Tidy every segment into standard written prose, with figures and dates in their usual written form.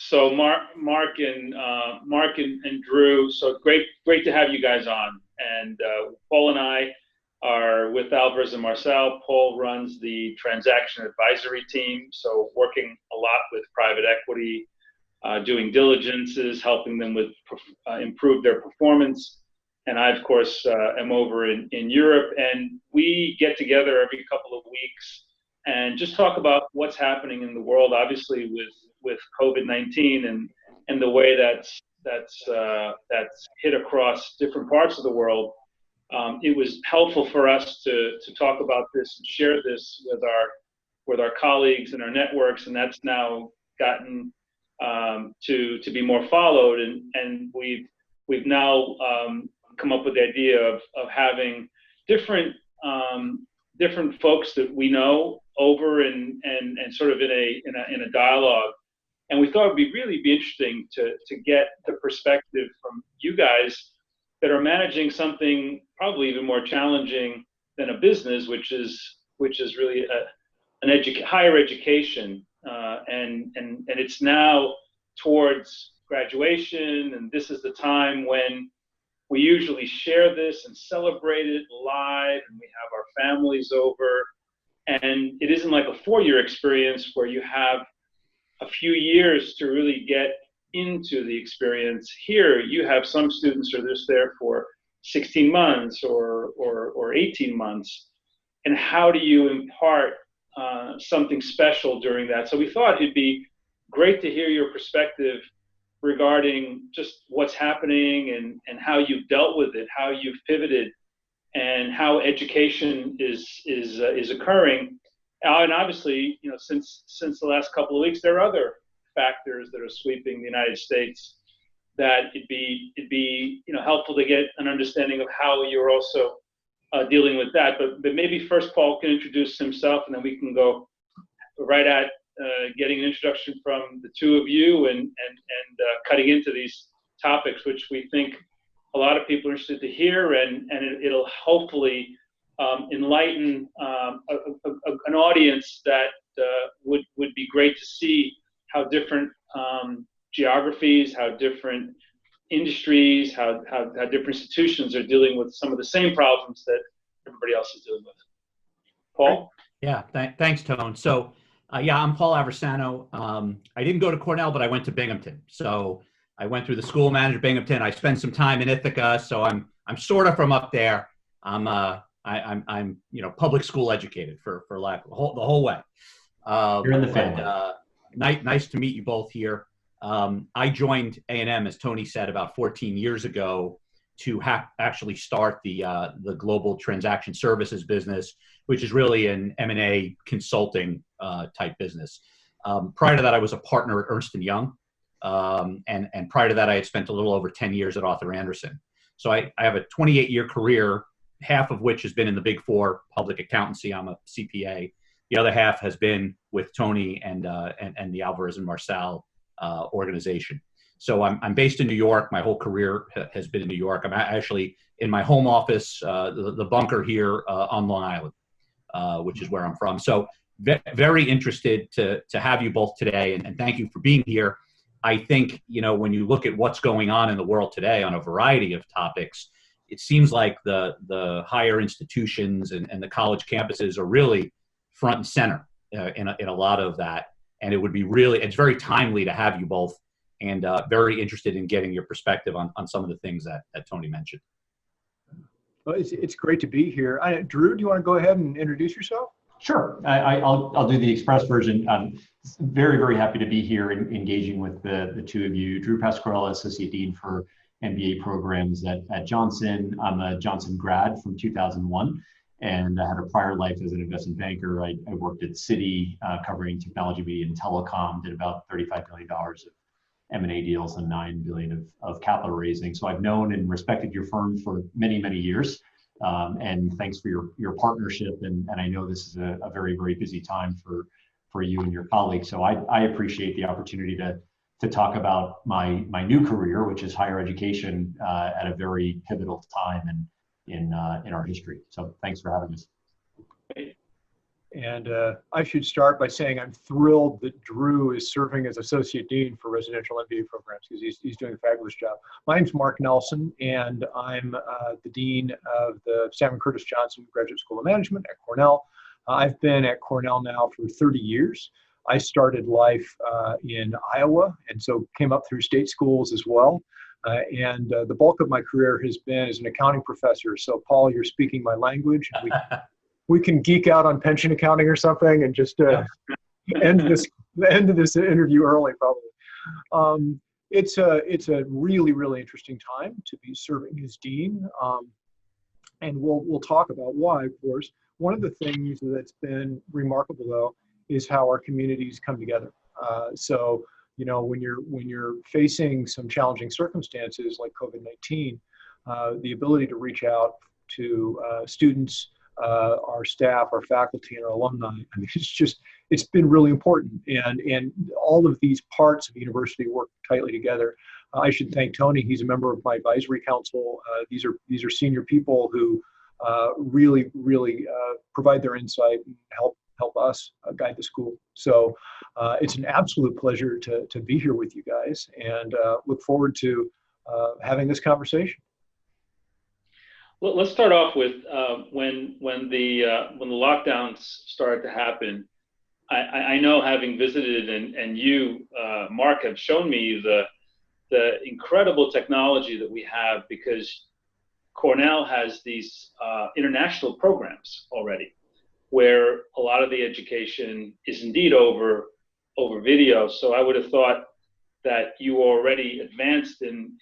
So Mark and Drew, so great to have you guys on. And Paul and I are with Alvarez and Marsal. Paul runs the transaction advisory team, so working a lot with private equity, doing diligences, helping them with improve their performance. And I, of course, am over in Europe, and we get together every couple of weeks and just talk about what's happening in the world, obviously with COVID-19 and the way that's hit across different parts of the world. It was helpful for us to talk about this and share this with our colleagues and our networks, and that's now gotten to be more followed, and we've now come up with the idea of having different folks that we know over and sort of in a dialogue. And we thought it would really be interesting to get the perspective from you guys that are managing something probably even more challenging than a business, which is really higher education, and it's now towards graduation, and this is the time when we usually share this and celebrate it live, and we have our families over, and it isn't like a 4-year experience where you have a few years to really get into the experience. Here, you have some students who are just there for 16 months or 18 months, and how do you impart something special during that? So we thought it'd be great to hear your perspective regarding just what's happening and how you've dealt with it, how you've pivoted, and how education is occurring. And obviously, since the last couple of weeks, there are other factors that are sweeping the United States that it'd be helpful to get an understanding of how you're also dealing with that. But maybe first Paul can introduce himself, and then we can go right at getting an introduction from the two of you and cutting into these topics, which we think a lot of people are interested to hear, and it'll hopefully enlighten an audience that would be great to see how different geographies, how different industries, how different institutions are dealing with some of the same problems that everybody else is dealing with. Paul? Yeah, thanks, Tone. So, I'm Paul Aversano. I didn't go to Cornell, but I went to Binghamton. So I went through the school manager Binghamton. I spent some time in Ithaca, so I'm sort of from up there. I'm public school educated for lack of the whole way. You're in the family. Nice to meet you both here. I joined A&M, as Tony said, about 14 years ago to actually start the global transaction services business, which is really an M&A consulting type business. Prior to that, I was a partner at Ernst & Young. And prior to that, I had spent a little over 10 years at Arthur Andersen. So I have a 28-year career, half of which has been in the Big Four public accountancy. I'm a CPA. The other half has been with Tony and the Alvarez and Marsal organization. So I'm based in New York. My whole career has been in New York. I'm actually in my home office, the bunker here on Long Island, which is where I'm from. So very interested to have you both today, and thank you for being here. I think, when you look at what's going on in the world today on a variety of topics, it seems like the higher institutions and the college campuses are really front and center in a lot of that. And it would be it's very timely to have you both, and very interested in getting your perspective on some of the things that Tony mentioned. Well, it's great to be here. Drew, do you want to go ahead and introduce yourself? Sure. I'll do the express version. I'm very, very happy to be here engaging with the two of you. Drew Pascarella, Associate Dean for MBA programs at Johnson. I'm a Johnson grad from 2001, and I had a prior life as an investment banker. I worked at Citi covering technology, media, and telecom, did about $35 million of M&A deals and $9 billion of capital raising. So I've known and respected your firm for many, many years. And thanks for your partnership. And I know this is a very, very busy time for you and your colleagues. So I appreciate the opportunity to talk about my new career, which is higher education, at a very pivotal time in our history. So thanks for having us. And I should start by saying I'm thrilled that Drew is serving as Associate Dean for Residential MBA programs because he's doing a fabulous job. My name's Mark Nelson, and I'm the Dean of the Salmon Curtis Johnson Graduate School of Management at Cornell. I've been at Cornell now for 30 years. I started life in Iowa, and so came up through state schools as well. And the bulk of my career has been as an accounting professor. So, Paul, you're speaking my language. We can geek out on pension accounting or something and just end this interview early, probably. It's a really, really interesting time to be serving as dean, and we'll talk about why, of course. One of the things that's been remarkable, though, is how our communities come together. So, you know, when you're facing some challenging circumstances like COVID-19, the ability to reach out to students, our staff, our faculty, and our alumni, I mean, it's been really important. And all of these parts of the university work tightly together. I should thank Tony. He's a member of my advisory council. These are senior people who really provide their insight and help us guide the school. So it's an absolute pleasure to be here with you guys, and look forward to having this conversation. Well, let's start off with when the lockdowns started to happen. I know, having visited, and you, Mark, have shown me the incredible technology that we have, because Cornell has these international programs already, where a lot of the education is indeed over video. So I would have thought that you were already advanced in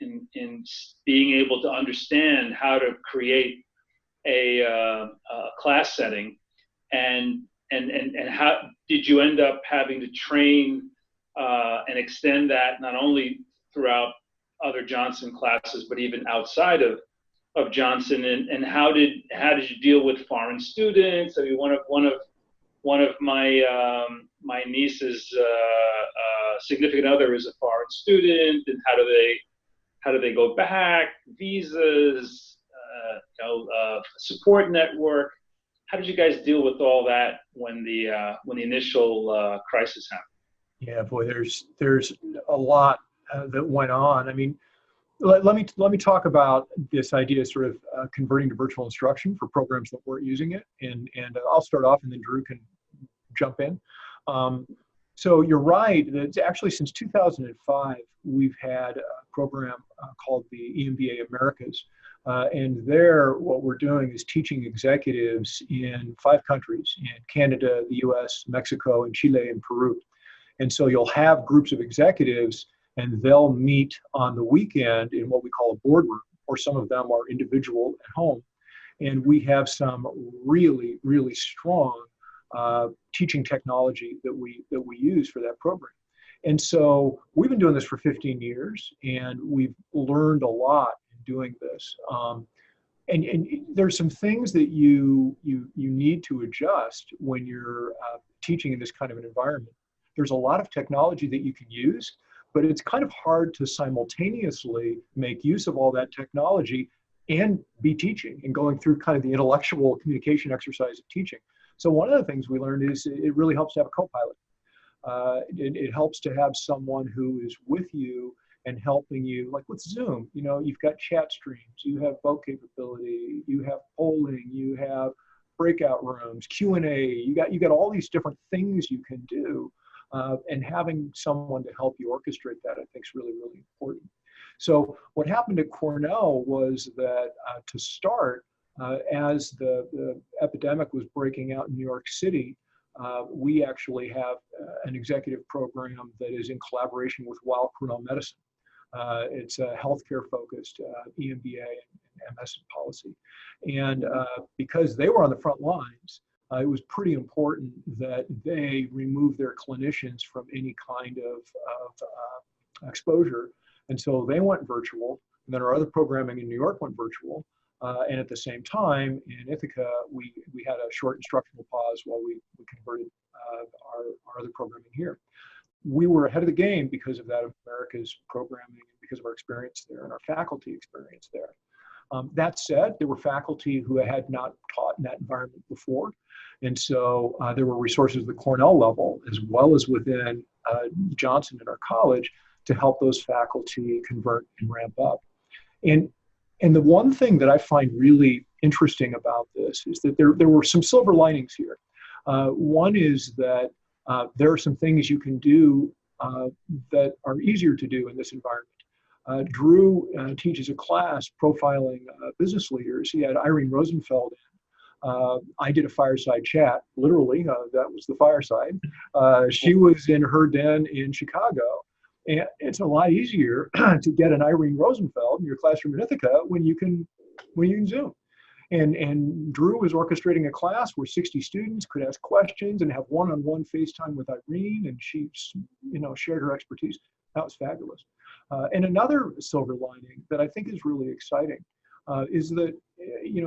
being able to understand how to create a class setting, and how did you end up having to train and extend that not only throughout other Johnson classes, but even outside of Johnson, and how did you deal with foreign students? I mean, one of my niece's significant other is a foreign student, and how do they go back? Visas, support network. How did you guys deal with all that when the initial crisis happened? Yeah, boy, there's a lot that went on. I mean, let me talk about this idea of sort of converting to virtual instruction for programs that weren't using it, and I'll start off, and then Drew can jump in. So you're right. It's actually, since 2005, we've had a program called the EMBA Americas. And there, what we're doing is teaching executives in 5 countries: in Canada, the US, Mexico, and Chile, and Peru. And so you'll have groups of executives, and they'll meet on the weekend in what we call a boardroom, or some of them are individual at home. And we have some really, really strong teaching technology that we use for that program. And so we've been doing this for 15 years, and we've learned a lot in doing this. And there's some things that you need to adjust when you're teaching in this kind of an environment. There's a lot of technology that you can use, but it's kind of hard to simultaneously make use of all that technology and be teaching and going through kind of the intellectual communication exercise of teaching. So one of the things we learned is it really helps to have a co-pilot. It helps to have someone who is with you and helping you, like with Zoom. You know, you've got chat streams, you have vote capability, you have polling, you have breakout rooms, Q&A, you got all these different things you can do. And having someone to help you orchestrate that, I think, is really, really important. So what happened at Cornell was that to start, as the epidemic was breaking out in New York City, we actually have an executive program that is in collaboration with Weill Cornell Medicine. It's a healthcare-focused EMBA and MS in policy. And because they were on the front lines, it was pretty important that they remove their clinicians from any kind of exposure. And so they went virtual, and then our other programming in New York went virtual. And at the same time, in Ithaca, we had a short instructional pause while we converted our other programming here. We were ahead of the game because of that America's programming, and because of our experience there and our faculty experience there. That said, there were faculty who had not taught in that environment before. And so there were resources at the Cornell level, as well as within Johnson and our college, to help those faculty convert and ramp up. And the one thing that I find really interesting about this is that there were some silver linings here. One is that there are some things you can do that are easier to do in this environment. Drew teaches a class profiling business leaders. He had Irene Rosenfeld in. I did a fireside chat, literally, that was the fireside. She was in her den in Chicago. And it's a lot easier to get an Irene Rosenfeld in your classroom in Ithaca when you can Zoom. And Drew was orchestrating a class where 60 students could ask questions and have one-on-one FaceTime with Irene, and she, shared her expertise. That was fabulous. And another silver lining that I think is really exciting is that,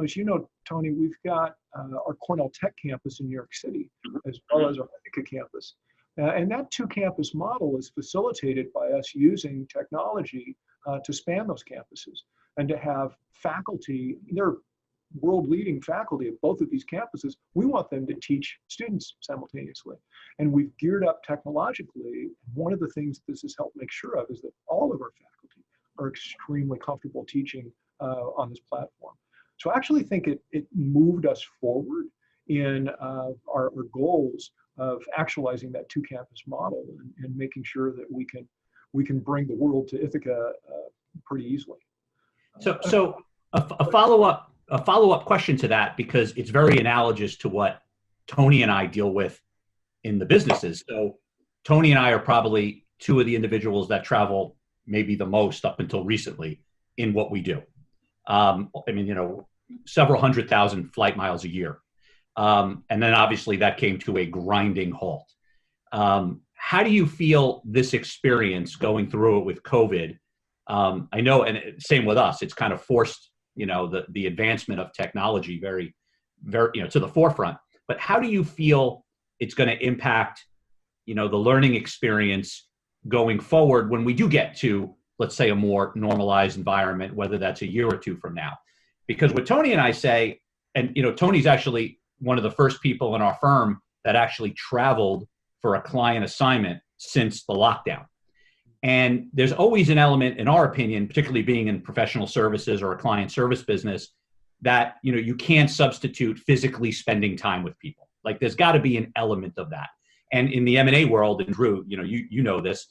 as you know, Tony, we've got our Cornell Tech campus in New York City, as well as our Ithaca campus. And that two-campus model is facilitated by us using technology to span those campuses and to have faculty, they're world-leading faculty at both of these campuses. We want them to teach students simultaneously. And we've geared up technologically. One of the things this has helped make sure of is that all of our faculty are extremely comfortable teaching on this platform. So I actually think it moved us forward in our goals of actualizing that two-campus model and making sure that we can bring the world to Ithaca pretty easily. So a follow-up question to that, because it's very analogous to what Tony and I deal with in the businesses. So Tony and I are probably two of the individuals that travel maybe the most up until recently in what we do. Several 100,000 flight miles a year. And then obviously that came to a grinding halt. How do you feel this experience going through it with COVID? I know, and same with us, it's kind of forced, the advancement of technology very, very, to the forefront. But how do you feel it's going to impact, the learning experience going forward when we do get to, let's say, a more normalized environment, whether that's a year or two from now? Because what Tony and I say, and, Tony's actually one of the first people in our firm that actually traveled for a client assignment since the lockdown. And there's always an element, in our opinion, particularly being in professional services or a client service business, that, you can't substitute physically spending time with people. Like there's got to be an element of that. And in the M&A world, and Drew, you know this,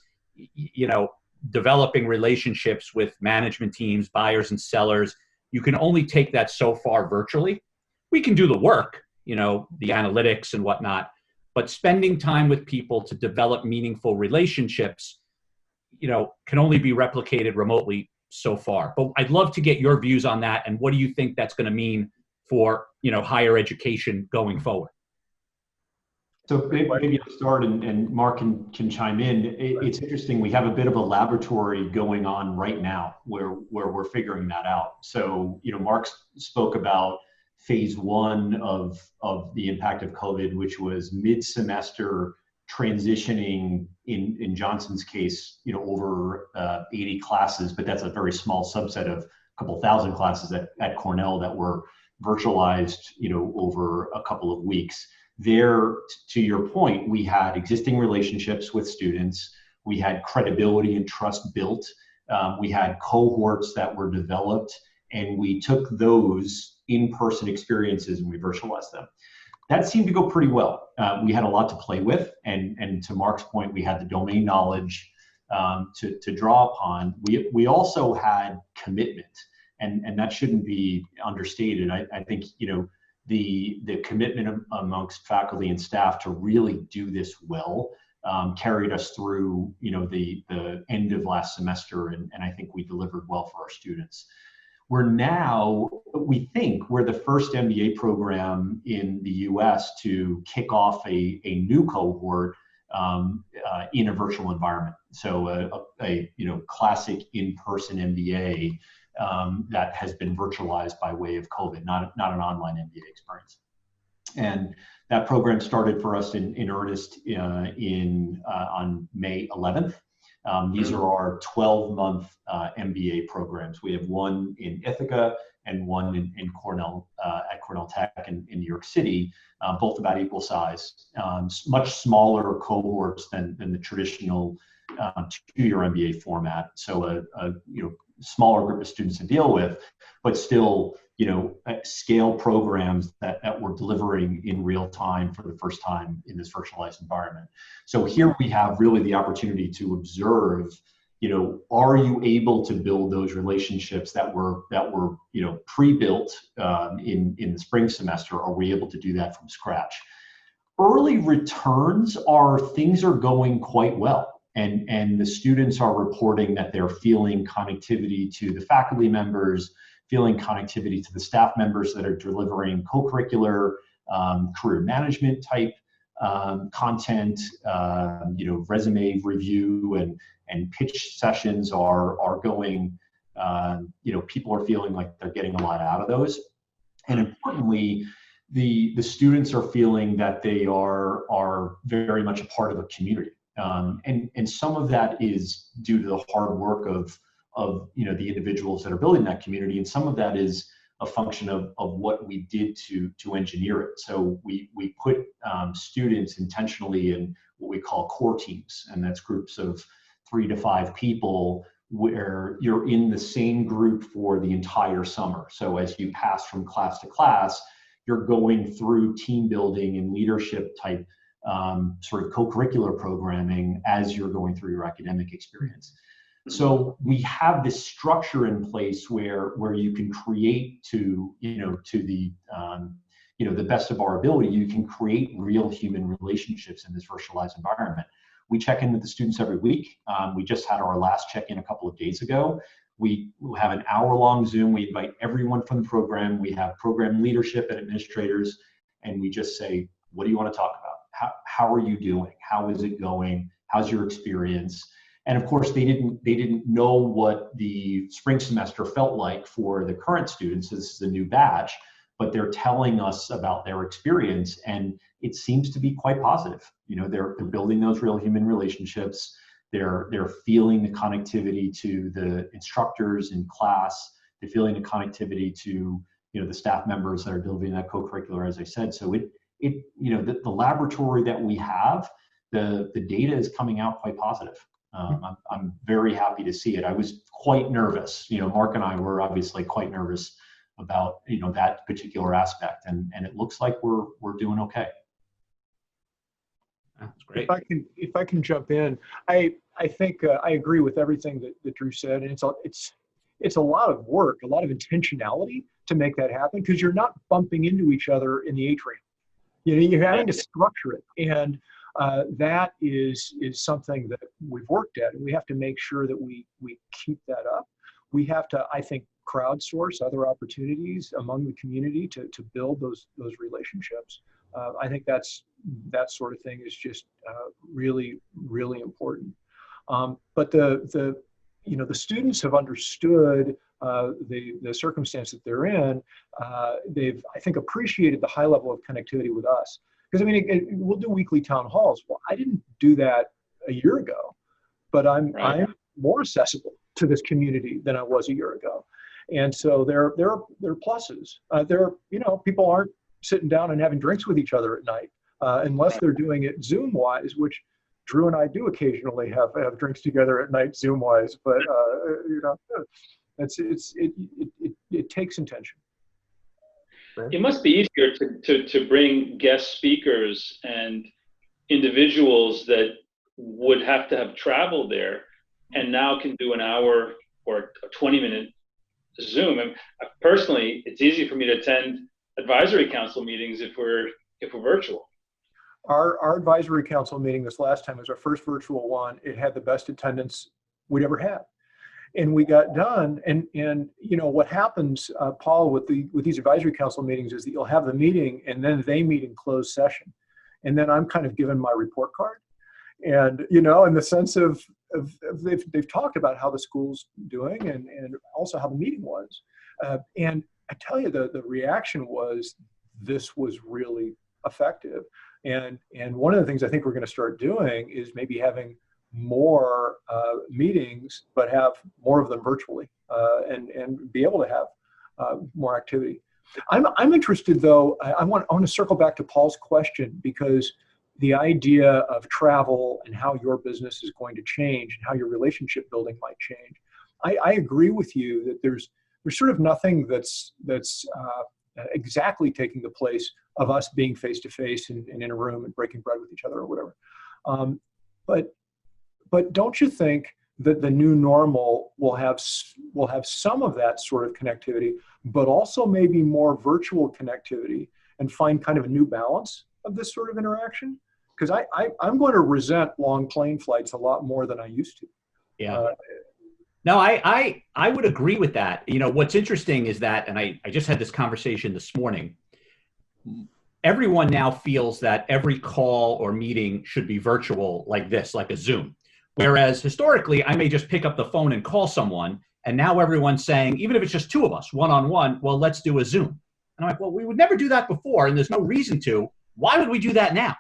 developing relationships with management teams, buyers and sellers, you can only take that so far virtually. We can do the work, the analytics and whatnot, but spending time with people to develop meaningful relationships, can only be replicated remotely so far. But I'd love to get your views on that. And what do you think that's going to mean for, higher education going forward? So maybe I'll start and Mark can chime in. It's interesting. We have a bit of a laboratory going on right now where we're figuring that out. So, Mark spoke about phase one of the impact of COVID, which was mid-semester transitioning in Johnson's case, over 80 classes, but that's a very small subset of a couple thousand classes at Cornell that were virtualized, over a couple of weeks. There, to your point, we had existing relationships with students. We had credibility and trust built. We had cohorts that were developed, and we took those in-person experiences and we virtualized them. That seemed to go pretty well. We had a lot to play with, and to Mark's point, we had the domain knowledge to draw upon. We also had commitment, and that shouldn't be understated. I think the commitment amongst faculty and staff to really do this well carried us through the end of last semester, and I think we delivered well for our students. We think we're the first MBA program in the US to kick off a new cohort in a virtual environment. So a classic in-person MBA that has been virtualized by way of COVID, not an online MBA experience. And that program started for us in earnest on May 11th. These are our 12-month MBA programs. We have one in Ithaca and one in Cornell, at Cornell Tech in New York City, both about equal size, much smaller cohorts than the traditional two-year MBA format. So a smaller group of students to deal with, but still, scale programs that we're delivering in real time for the first time in this virtualized environment. So here we have really the opportunity to observe, are you able to build those relationships that were pre-built in the spring semester? Are we able to do that from scratch? Early returns are things are going quite well. And the students are reporting that they're feeling connectivity to the faculty members, feeling connectivity to the staff members that are delivering co-curricular, career management type content, resume review and pitch sessions are going, people are feeling like they're getting a lot out of those. And importantly, the students are feeling that they are very much a part of a community. And some of that is due to the hard work of the individuals that are building that community, and some of that is a function of what we did to engineer it. So we put students intentionally in what we call core teams, and that's groups of 3 to 5 people where you're in the same group for the entire summer. So as you pass from class to class, you're going through team building and leadership type sort of co-curricular programming as you're going through your academic experience. So we have this structure in place where you can create to the best of our ability, you can create real human relationships in this virtualized environment. We check in with the students every week. We just had our last check-in a couple of days ago. We have an hour-long Zoom. We invite everyone from the program. We have program leadership and administrators, and we just say, what do you want to talk about? How are you doing? How is it going? How's your experience? And of course, they didn't know what the spring semester felt like for the current students. This is a new batch, but they're telling us about their experience, and it seems to be quite positive. They're building those real human relationships. They're feeling the connectivity to the instructors in class. They're feeling the connectivity to the staff members that are delivering that co-curricular, as I said. So the laboratory that we have, the data is coming out quite positive. I'm very happy to see it. I was quite nervous. Mark and I were obviously quite nervous about that particular aspect, and it looks like we're doing okay. That's great. If I can jump in, I think I agree with everything that Drew said, and it's a lot of work, a lot of intentionality to make that happen, because you're not bumping into each other in the atrium. You're having to structure it, and that is something that we've worked at, and we have to make sure that we keep that up. We have to, I think, crowdsource other opportunities among the community to build those relationships. I think that sort of thing is just really, really important. But the students have understood the circumstance that they're in. They've, I think, appreciated the high level of connectivity with us. Because we'll do weekly town halls. Well, I didn't do that a year ago, but I'm more accessible to this community than I was a year ago. And so there are pluses. People aren't sitting down and having drinks with each other at night unless they're doing it Zoom wise, which Drew and I do occasionally have drinks together at night Zoom wise. But it takes intention. It must be easier to bring guest speakers and individuals that would have to have traveled there and now can do an hour or a 20-minute Zoom. And personally, it's easy for me to attend advisory council meetings if we're virtual. Our advisory council meeting this last time was our first virtual one. It had the best attendance we'd ever had. And we got done, and what happens, Paul, with these advisory council meetings is that you'll have the meeting, and then they meet in closed session, and then I'm kind of given my report card, and in the sense of they've talked about how the school's doing, and also how the meeting was, and I tell you the reaction was this was really effective, and one of the things I think we're going to start doing is maybe having more meetings, but have more of them virtually, and be able to have more activity. I'm interested though. I want to circle back to Paul's question, because the idea of travel and how your business is going to change and how your relationship building might change. I agree with you that there's sort of nothing that's exactly taking the place of us being face to face and in a room and breaking bread with each other or whatever. But don't you think that the new normal will have some of that sort of connectivity, but also maybe more virtual connectivity, and find kind of a new balance of this sort of interaction? Because I'm going to resent long plane flights a lot more than I used to. Yeah. No, I would agree with that. You know, what's interesting is that, and I just had this conversation this morning, everyone now feels that every call or meeting should be virtual like this, like a Zoom. Whereas historically, I may just pick up the phone and call someone, and now everyone's saying, even if it's just two of us, one-on-one, well, let's do a Zoom. And I'm like, well, we would never do that before, and there's no reason to. Why would we do that now?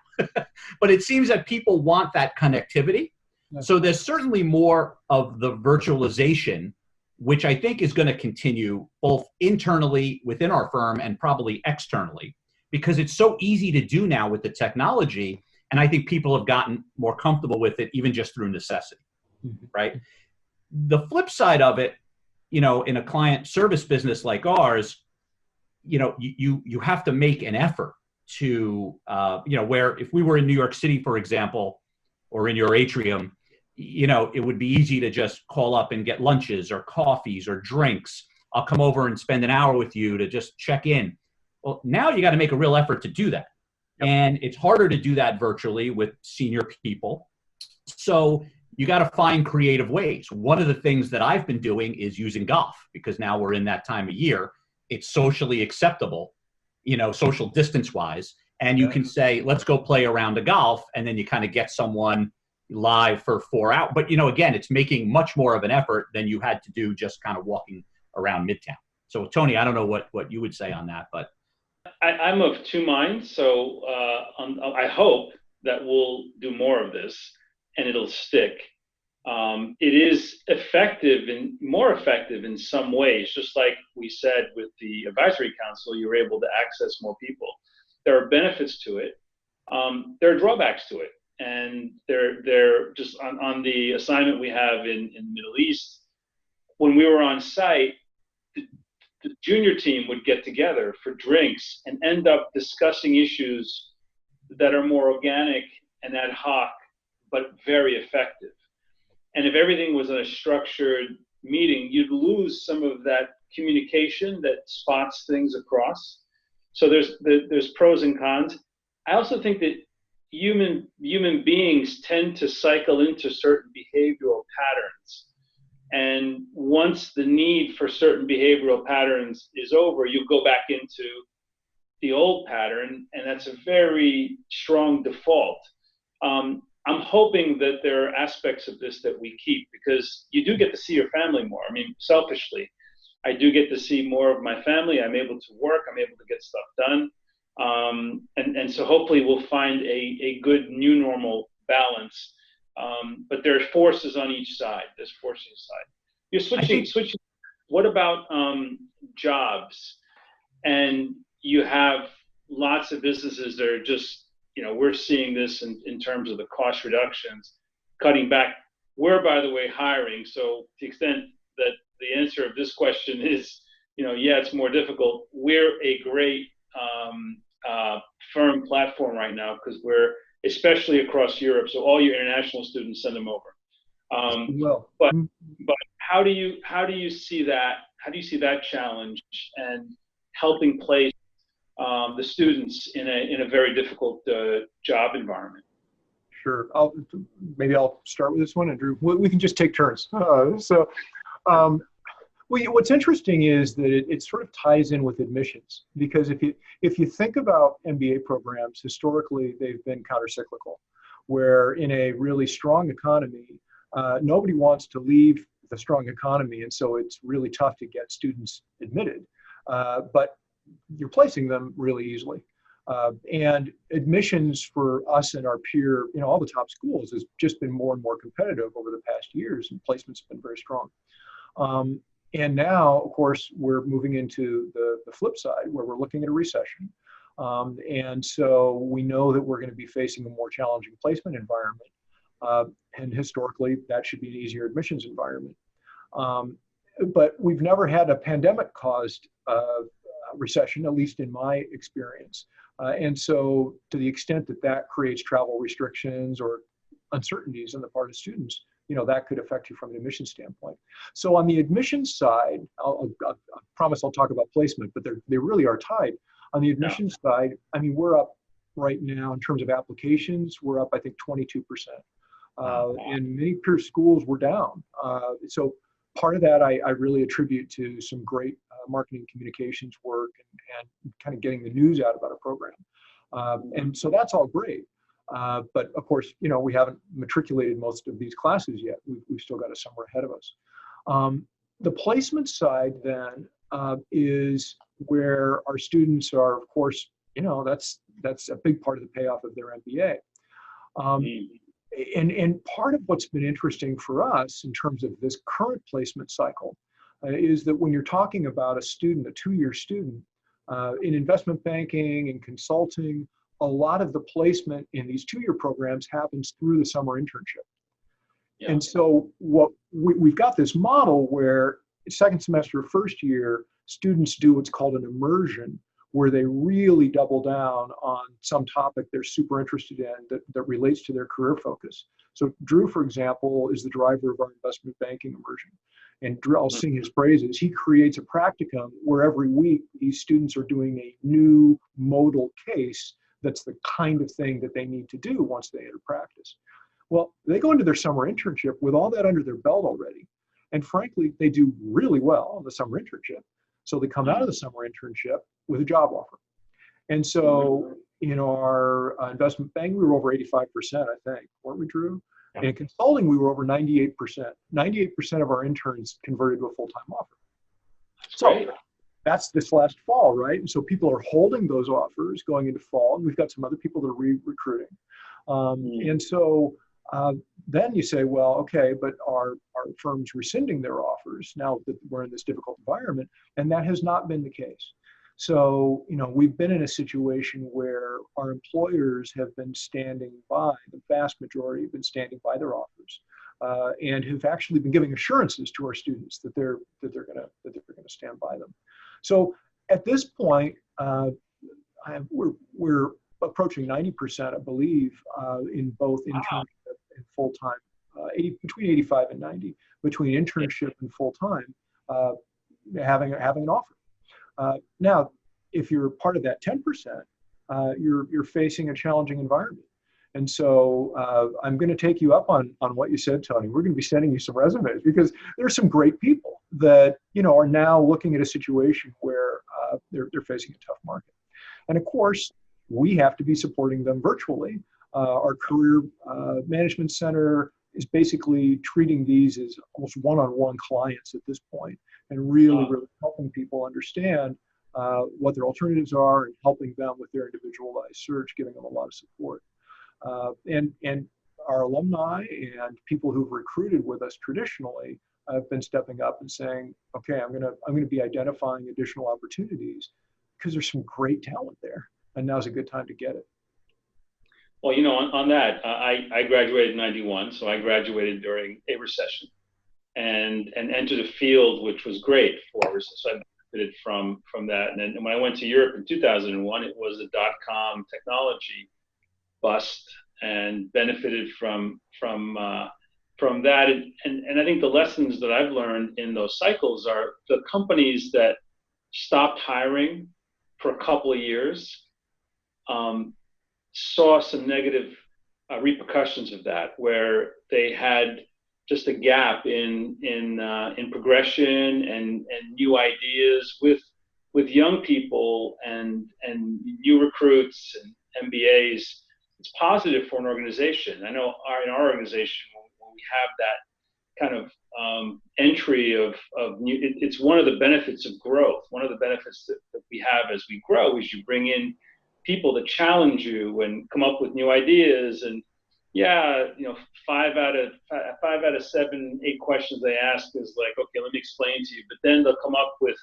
But it seems that people want that connectivity. So there's certainly more of the virtualization, which I think is going to continue both internally within our firm and probably externally, because it's so easy to do now with the technology. And I think people have gotten more comfortable with it, even just through necessity, right? The flip side of it, you know, in a client service business like ours, you know, you have to make an effort to, you know, where if we were in New York City, for example, or in your atrium, you know, it would be easy to just call up and get lunches or coffees or drinks. I'll come over and spend an hour with you to just check in. Well, now you got to make a real effort to do that. Yep. And it's harder to do that virtually with senior people. So you got to find creative ways. One of the things that I've been doing is using golf, because now we're in that time of year. It's socially acceptable, you know, social distance wise. And you can say, let's go play a round of golf. And then you kind of get someone live for 4 hours. But, you know, again, it's making much more of an effort than you had to do just kind of walking around Midtown. So, Tony, I don't know what you would say on that, but. I'm of two minds. So I hope that we'll do more of this and it'll stick. It is effective and more effective in some ways, just like we said with the advisory council, you're able to access more people. There are benefits to it. There are drawbacks to it. And they're just on the assignment we have in the Middle East. When we were on site, the junior team would get together for drinks and end up discussing issues that are more organic and ad hoc, but very effective. And if everything was in a structured meeting, you'd lose some of that communication that spots things across. So there's pros and cons. I also think that human beings tend to cycle into certain behavioral patterns. And once the need for certain behavioral patterns is over, you go back into the old pattern, and that's a very strong default. I'm hoping that there are aspects of this that we keep, because you do get to see your family more. I mean, selfishly, I do get to see more of my family. I'm able to work. I'm able to get stuff done. And so hopefully we'll find a good new normal balance. But there are forces on each side. There's forces on each side. You're switching. What about jobs? And you have lots of businesses that are just, you know, we're seeing this in terms of the cost reductions, cutting back. We're, by the way, hiring. So to the extent that the answer of this question is, you know, yeah, it's more difficult. We're a great firm platform right now, because we're especially across Europe. So all your international students, send them over. But how do you see that? How do you see that challenge and helping place the students in a very difficult job environment? Sure. Maybe I'll start with this one, and Drew, we can just take turns. Well, what's interesting is that it sort of ties in with admissions, because if you think about MBA programs, historically they've been countercyclical, where in a really strong economy, nobody wants to leave the strong economy, and so it's really tough to get students admitted, but you're placing them really easily. And admissions for us and our peer, you know, all the top schools has just been more and more competitive over the past years, and placements have been very strong. And now, of course, we're moving into the flip side where we're looking at a recession. And so we know that we're going to be facing a more challenging placement environment. And historically, that should be an easier admissions environment. But we've never had a pandemic-caused recession, at least in my experience. And so to the extent that that creates travel restrictions or uncertainties on the part of students, that could affect you from an admissions standpoint. So on the admissions side, I promise I'll talk about placement, but they really are tied. On the admissions side, I mean, we're up right now in terms of applications, we're up, I think, 22%. And many peer schools were down. So part of that I really attribute to some great marketing communications work and kind of getting the news out about a program. And so that's all great. But of course, we haven't matriculated most of these classes yet. We've still got a summer ahead of us. The placement side then is where our students are, of course, that's a big part of the payoff of their MBA. And part of what's been interesting for us in terms of this current placement cycle is that when you're talking about a student, a 2-year student, in investment banking and consulting, a lot of the placement in these 2-year programs happens through the summer internship. Yeah. And so what we've got this model where second semester, first year, students do what's called an immersion, where they really double down on some topic they're super interested in that relates to their career focus. So Drew, for example, is the driver of our investment banking immersion. And Drew, I'll sing his praises. He creates a practicum where every week these students are doing a new modal case that's the kind of thing that they need to do once they enter practice. Well, they go into their summer internship with all that under their belt already. And frankly, they do really well on the summer internship. So they come out of the summer internship with a job offer. And so in our investment bank, we were over 85%, I think, weren't we, Drew? Yeah. And in consulting, we were over 98%. 98% of our interns converted to a full-time offer. So that's this last fall, right? And so people are holding those offers going into fall, and we've got some other people that are recruiting. And so then you say, well, okay, but are firms rescinding their offers now that we're in this difficult environment? And that has not been the case. So, we've been in a situation where our employers have been standing by, the vast majority have been standing by their offers, and have actually been giving assurances to our students that they're gonna stand by them. So at this point, we're approaching 90%, I believe, in both internship and full-time, between 85 and 90, between internship and full-time, having an offer. Now, if you're part of that 10%, you're facing a challenging environment. And so I'm going to take you up on what you said, Tony. We're going to be sending you some resumes because there's some great people that are now looking at a situation where they're facing a tough market. And of course, we have to be supporting them virtually. Our career management center is basically treating these as almost one-on-one clients at this point, and really helping people understand what their alternatives are and helping them with their individualized search, giving them a lot of support. And our alumni and people who've recruited with us traditionally have been stepping up and saying, okay, I'm gonna be identifying additional opportunities because there's some great talent there, and now's a good time to get it. Well, on that, I graduated in '91, so I graduated during a recession, and entered a field which was great for recession. So I benefited from that. And then when I went to Europe in 2001, it was a .com technology bust, and benefited from that. And I think the lessons that I've learned in those cycles are the companies that stopped hiring for a couple of years saw some negative repercussions of that, where they had just a gap in progression and new ideas with young people and new recruits and MBAs. It's positive for an organization. I know in our organization, when we have that kind of entry of new, it's one of the benefits of growth. One of the benefits that we have as we grow is you bring in people that challenge you and come up with new ideas. And yeah, 5 out of 7, 8 questions they ask is like, okay, let me explain to you. But then they'll come up with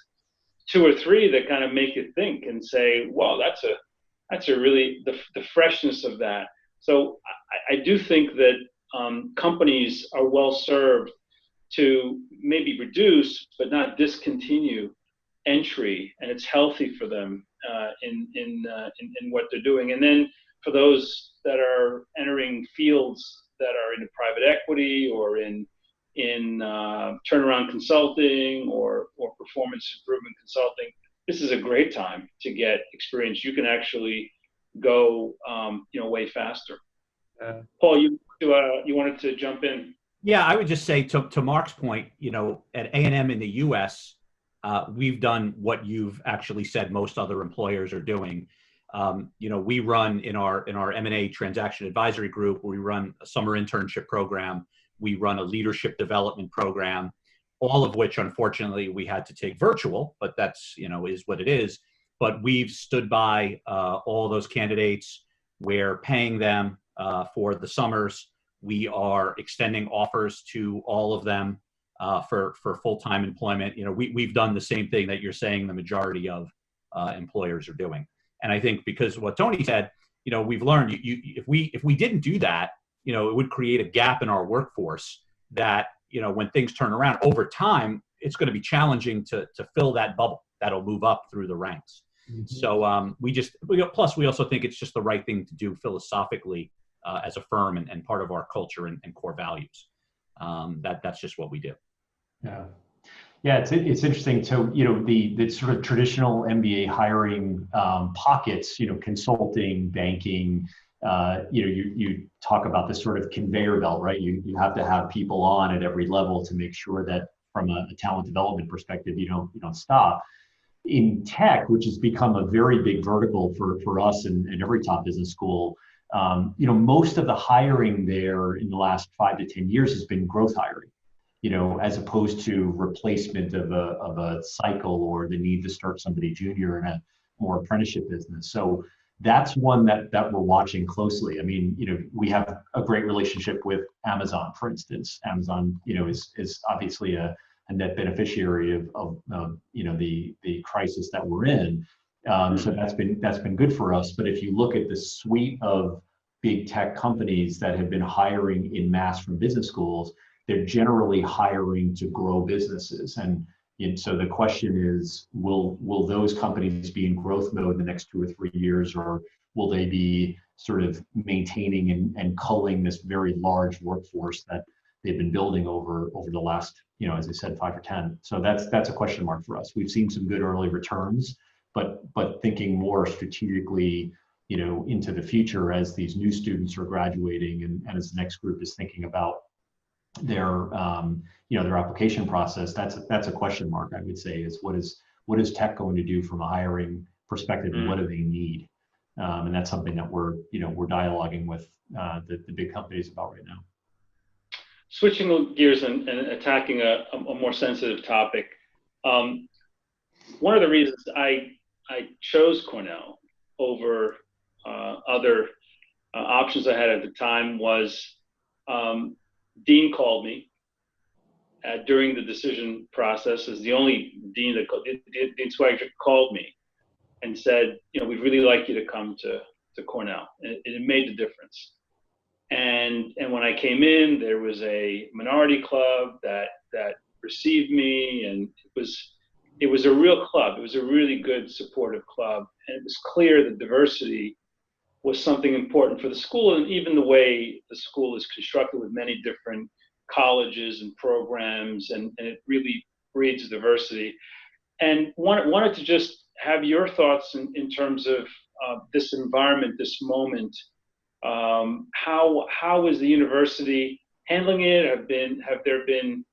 2 or 3 that kind of make you think and say, well, that's a really the freshness of that. So I do think that companies are well served to maybe reduce but not discontinue entry, and it's healthy for them in what they're doing. And then for those that are entering fields that are in private equity or in turnaround consulting or performance improvement consulting, this is a great time to get experience. You can actually go way faster. Paul, you wanted to jump in? Yeah, I would just say to Mark's point, at A&M in the US, we've done what you've actually said most other employers are doing. We run in our M&A transaction advisory group, we run a summer internship program, we run a leadership development program, all of which unfortunately we had to take virtual, but that's is what it is. But we've stood by all those candidates. We're paying them for the summers. We are extending offers to all of them for full-time employment. We've done the same thing that you're saying the majority of employers are doing. And I think because what Tony said, we've learned if we didn't do that, it would create a gap in our workforce that, when things turn around over time, it's going to be challenging to fill that bubble that'll move up through the ranks. Mm-hmm. So plus we also think it's just the right thing to do philosophically as a firm and part of our culture and core values. That's just what we do. Yeah. Yeah, it's interesting. So, the sort of traditional MBA hiring pockets, consulting, banking, you talk about this sort of conveyor belt, right? You have to have people on at every level to make sure that from a talent development perspective, you don't stop. In tech, which has become a very big vertical for us and every top business school, most of the hiring there in the last 5 to 10 years has been growth hiring. As opposed to replacement of a cycle or the need to start somebody junior in a more apprenticeship business. So that's one that we're watching closely. I mean, we have a great relationship with Amazon, for instance. Amazon, is obviously a net beneficiary of the crisis that we're in. So that's been good for us. But if you look at the suite of big tech companies that have been hiring in mass from business schools, they're generally hiring to grow businesses. And so the question is, will those companies be in growth mode in the next 2 or 3 years, or will they be sort of maintaining and culling this very large workforce that they've been building over the last, as I said, 5 or 10. So that's a question mark for us. We've seen some good early returns, but thinking more strategically, into the future as these new students are graduating and as the next group is thinking about their application process, that's a question mark, I would say, is what is tech going to do from a hiring perspective, and what do they need? And that's something that we're dialoguing with the big companies about right now. Switching gears and attacking a more sensitive topic. One of the reasons I chose Cornell over other options I had at the time was Dean called me during the decision process as the only dean that Dean Swagger called me and said, we'd really like you to come to Cornell. And it made the difference. And when I came in, there was a minority club that received me, and it was a real club. It was a really good, supportive club. And it was clear that diversity was something important for the school, and even the way the school is constructed with many different colleges and programs, and it really breeds diversity. And wanted to just have your thoughts in terms of this environment, this moment. How is the university handling it? Have there been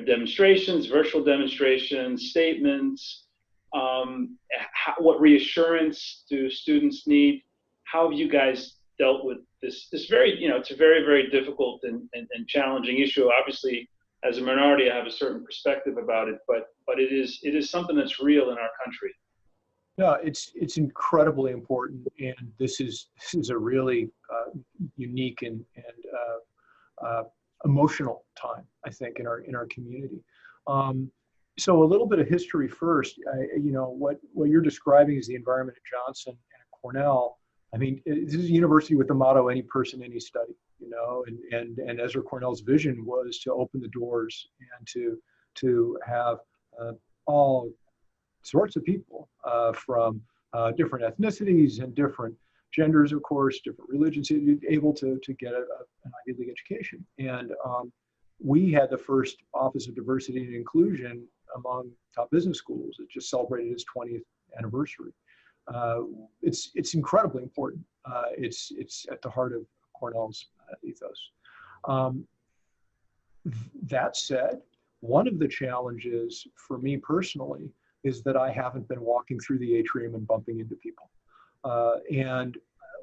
demonstrations, virtual demonstrations, statements? What reassurance do students need? How have you guys dealt with this very, it's a very, very difficult and challenging issue. Obviously, as a minority, I have a certain perspective about it, but it is something that's real in our country. No, it's incredibly important, and this is a really unique and emotional time, I think, in our community. So a little bit of history first. What you're describing is the environment at Johnson and at Cornell. I mean, this is a university with the motto "Any person, any study." And Ezra Cornell's vision was to open the doors and to have all sorts of people from different ethnicities and different genders, of course, different religions, able to get an Ivy League education. And we had the first Office of Diversity and Inclusion among top business schools. It just celebrated its 20th anniversary. It's incredibly important. It's at the heart of Cornell's ethos. That said, one of the challenges for me personally is that I haven't been walking through the atrium and bumping into people. And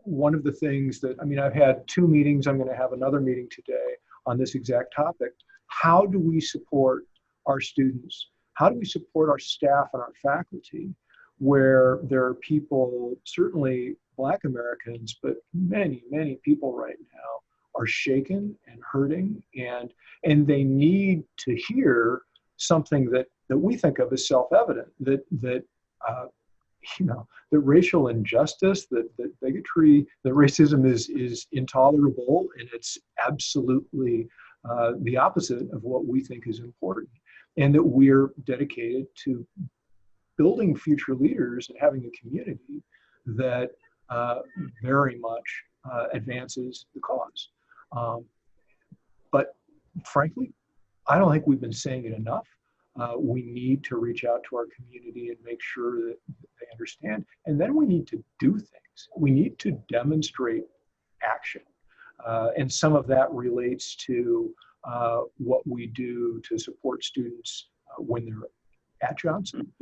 one of the things that, I mean, I've had 2 meetings, I'm going to have another meeting today on this exact topic. How do we support our students? How do we support our staff and our faculty where there are people, certainly Black Americans, but many, many people right now are shaken and hurting, and they need to hear something that we think of as self-evident, that racial injustice, that bigotry, that racism is intolerable, and it's absolutely the opposite of what we think is important, and that we're dedicated to building future leaders and having a community that very much advances the cause. But frankly, I don't think we've been saying it enough. We need to reach out to our community and make sure that they understand. And then we need to do things. We need to demonstrate action. And some of that relates to what we do to support students when they're at Johnson.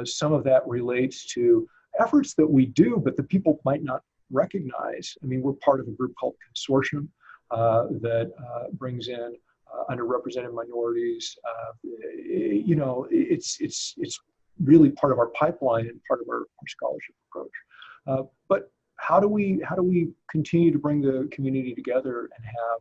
Some of that relates to efforts that we do, but that people might not recognize. I mean, we're part of a group called Consortium that brings in underrepresented minorities. It's really part of our pipeline and part of our scholarship approach. But how do we continue to bring the community together and have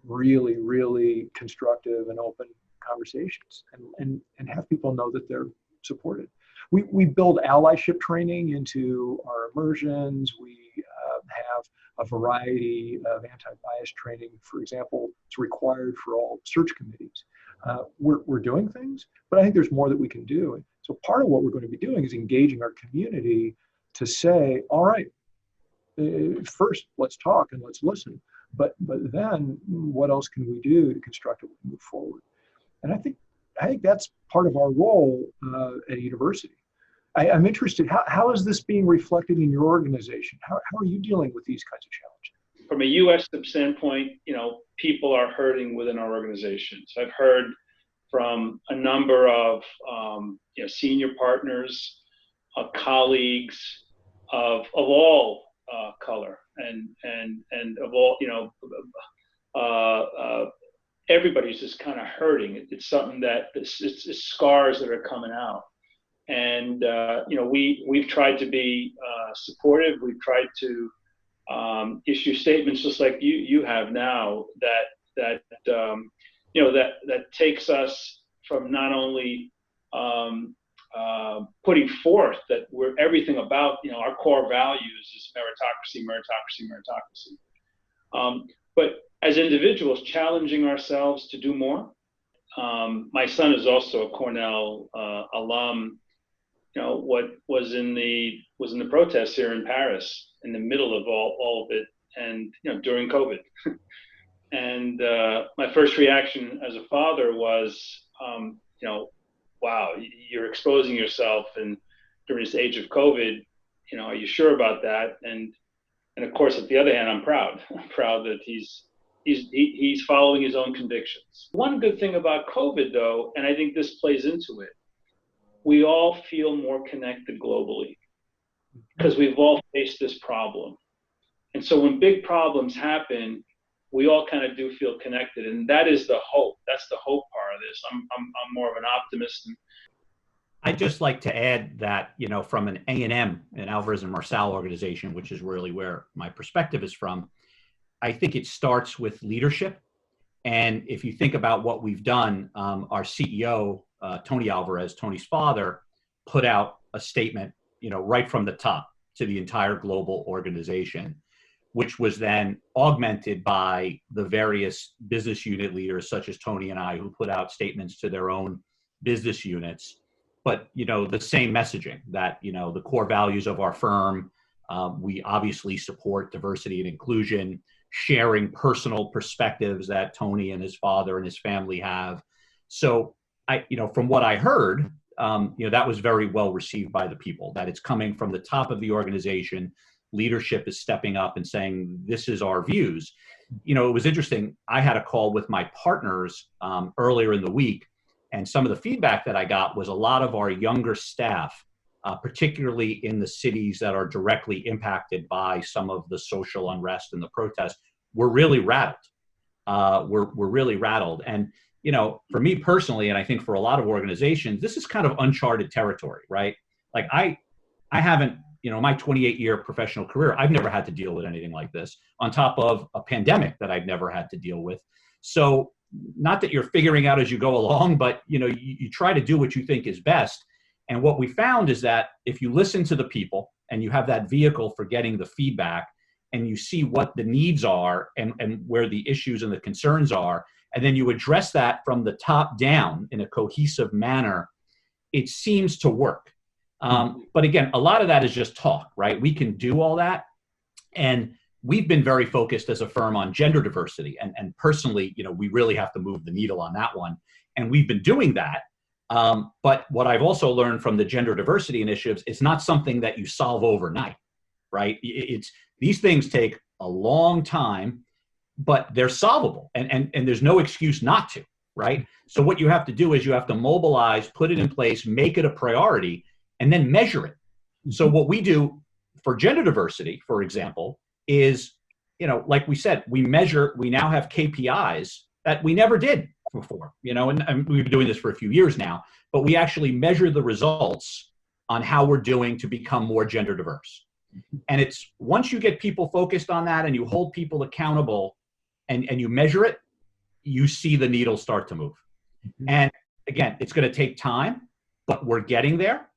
really, really constructive and open conversations and have people know that they're supported? We build allyship training into our immersions. We have a variety of anti-bias training. For example, it's required for all search committees. We're doing things, but I think there's more that we can do. And so part of what we're going to be doing is engaging our community to say, all right, first let's talk and let's listen, but then what else can we do to constructively move forward? And I think that's part of our role at a university. I'm interested, how is this being reflected in your organization? How are you dealing with these kinds of challenges? From a U.S. standpoint, people are hurting within our organization. So I've heard from a number of senior partners, colleagues of all color and of all, everybody's just kind of hurting. It's something that it's scars that are coming out. And we've tried to be supportive. We've tried to issue statements just like you have now that takes us from not only putting forth that we're everything about our core values is meritocracy, but as individuals challenging ourselves to do more. My son is also a Cornell alum. What was in the protests here in Paris in the middle of all of it, and during COVID. And my first reaction as a father was, wow, you're exposing yourself, and during this age of COVID, are you sure about that? And of course, at the other hand, I'm proud. I'm proud that he's following his own convictions. One good thing about COVID, though, and I think this plays into it, we all feel more connected globally because we've all faced this problem. And so when big problems happen, we all kind of do feel connected. And that is the hope. That's the hope part of this. I'm more of an optimist. I'd just like to add that, from an A&M, an Alvarez and Marsal organization, which is really where my perspective is from, I think it starts with leadership. And if you think about what we've done, our CEO, Tony Alvarez, Tony's father, put out a statement, right from the top to the entire global organization, which was then augmented by the various business unit leaders, such as Tony and I, who put out statements to their own business units. But, the same messaging that, the core values of our firm, we obviously support diversity and inclusion, sharing personal perspectives that Tony and his father and his family have. So from what I heard, that was very well received by the people, that it's coming from the top of the organization. Leadership is stepping up and saying, this is our views. It was interesting. I had a call with my partners earlier in the week, and some of the feedback that I got was a lot of our younger staff, particularly in the cities that are directly impacted by some of the social unrest and the protests, were really rattled. We're really rattled. And, for me personally, and I think for a lot of organizations, this is kind of uncharted territory, right? Like I haven't, my 28-year professional career, I've never had to deal with anything like this, on top of a pandemic that I've never had to deal with. So not that you're figuring out as you go along, but you try to do what you think is best. And what we found is that if you listen to the people and you have that vehicle for getting the feedback, and you see what the needs are and where the issues and the concerns are, and then you address that from the top down in a cohesive manner, it seems to work. But again, a lot of that is just talk, right? We can do all that. And we've been very focused as a firm on gender diversity. And personally, we really have to move the needle on that one. And we've been doing that. But what I've also learned from the gender diversity initiatives, it's not something that you solve overnight, right? These things take a long time, but they're solvable. And there's no excuse not to, right? So what you have to do is you have to mobilize, put it in place, make it a priority, and then measure it. So what we do for gender diversity, for example, is, like we said, we now have KPIs that we never did before, and we've been doing this for a few years now, but we actually measure the results on how we're doing to become more gender diverse. And it's once you get people focused on that and you hold people accountable and you measure it, you see the needle start to move. And again, it's going to take time, but we're getting there.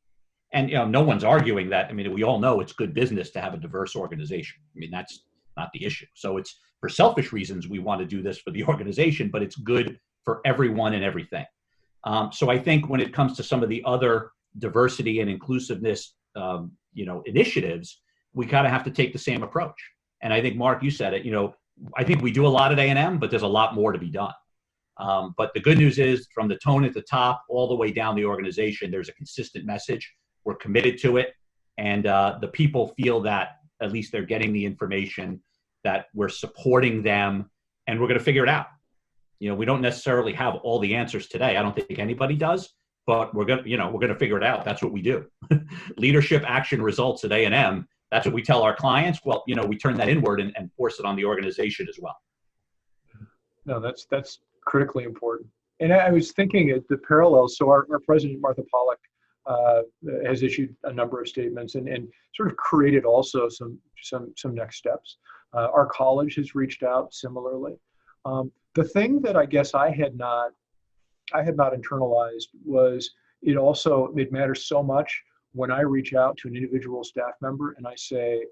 And no one's arguing that. I mean, we all know it's good business to have a diverse organization. I mean, that's not the issue. So it's for selfish reasons we want to do this for the organization, but it's good for everyone and everything. So I think when it comes to some of the other diversity and inclusiveness, initiatives, we kind of have to take the same approach. And I think, Mark, you said it, I think we do a lot at A&M, but there's a lot more to be done. But the good news is from the tone at the top all the way down the organization, there's a consistent message. We're committed to it. And the people feel that at least they're getting the information, that we're supporting them, and we're going to figure it out. We don't necessarily have all the answers today. I don't think anybody does, but we're going to figure it out. That's what we do. Leadership, action, results at A&M. That's what we tell our clients. Well, we turn that inward and force it on the organization as well. No, that's critically important. And I was thinking at the parallels. So our president, Martha Pollack, has issued a number of statements and sort of created also some next steps. Our college has reached out similarly. The thing that I guess I had not internalized was it matters so much when I reach out to an individual staff member and I say,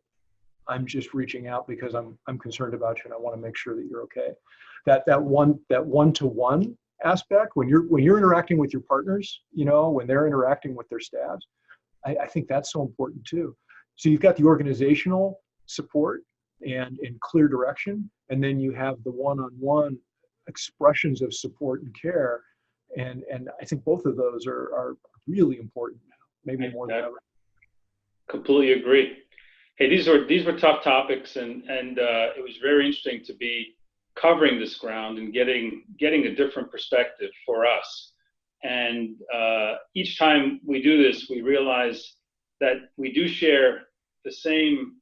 I'm just reaching out because I'm concerned about you and I want to make sure that you're okay. That one-to-one aspect, when you're interacting with your partners, when they're interacting with their staffs, I think that's so important too. So you've got the organizational support and clear direction, and then you have the one-on-one expressions of support and care, and I think both of those are really important now, maybe more than ever. Completely agree. Hey, these were tough topics, and it was very interesting to be covering this ground and getting a different perspective for us. And each time we do this, we realize that we do share the same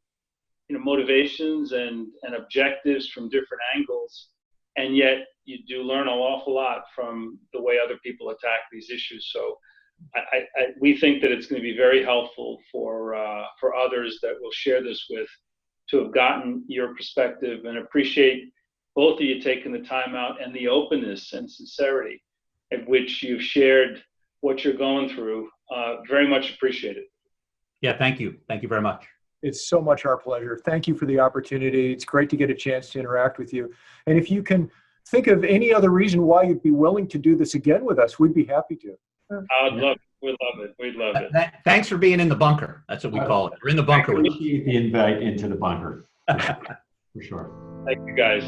motivations and objectives from different angles, and yet you do learn an awful lot from the way other people attack these issues. So we think that it's going to be very helpful for others that we'll share this with to have gotten your perspective, and appreciate both of you taking the time out and the openness and sincerity at which you've shared what you're going through. Very much appreciated. Yeah, thank you. Thank you very much. It's so much our pleasure. Thank you for the opportunity. It's great to get a chance to interact with you. And if you can think of any other reason why you'd be willing to do this again with us, we'd be happy to. I'd love it. We'd love it. We'd love it. Thanks for being in the bunker. That's what we call it. We're in the bunker. I appreciate the invite into the bunker. For sure. Thank you, guys.